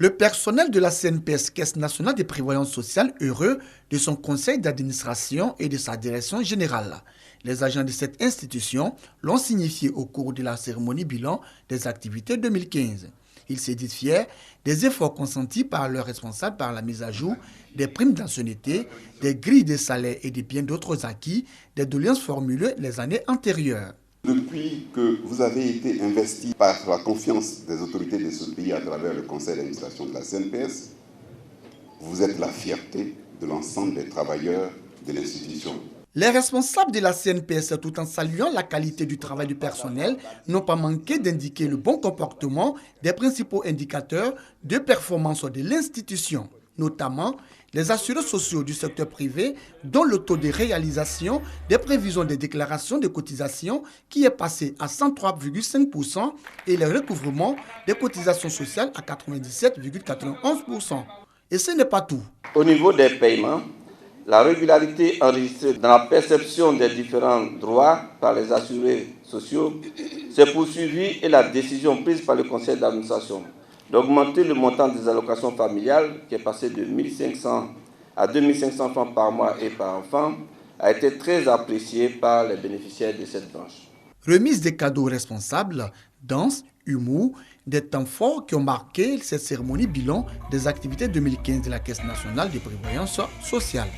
Le personnel de la CNPS, Caisse nationale de prévoyance sociale, heureux de son conseil d'administration et de sa direction générale. Les agents de cette institution l'ont signifié au cours de la cérémonie bilan des activités 2015. Ils se disent fiers des efforts consentis par leurs responsables par la mise à jour des primes d'ancienneté, des grilles de salaire et de bien d'autres acquis, des doléances formulées les années antérieures. Depuis que vous avez été investi par la confiance des autorités de ce pays à travers le conseil d'administration de la CNPS, vous êtes la fierté de l'ensemble des travailleurs de l'institution. Les responsables de la CNPS, tout en saluant la qualité du travail du personnel, n'ont pas manqué d'indiquer le bon comportement des principaux indicateurs de performance de l'institution, notamment les assurés sociaux du secteur privé, dont le taux de réalisation des prévisions des déclarations de cotisation qui est passé à 103,5% et le recouvrement des cotisations sociales à 97,91%. Et ce n'est pas tout. Au niveau des paiements, la régularité enregistrée dans la perception des différents droits par les assurés sociaux s'est poursuivie et la décision prise par le conseil d'administration d'augmenter le montant des allocations familiales, qui est passé de 1 500 à 2 500 francs par mois et par enfant, a été très appréciée par les bénéficiaires de cette branche. Remise des cadeaux responsables, danse, humour, des temps forts qui ont marqué cette cérémonie bilan des activités 2015 de la Caisse nationale de prévoyance sociale.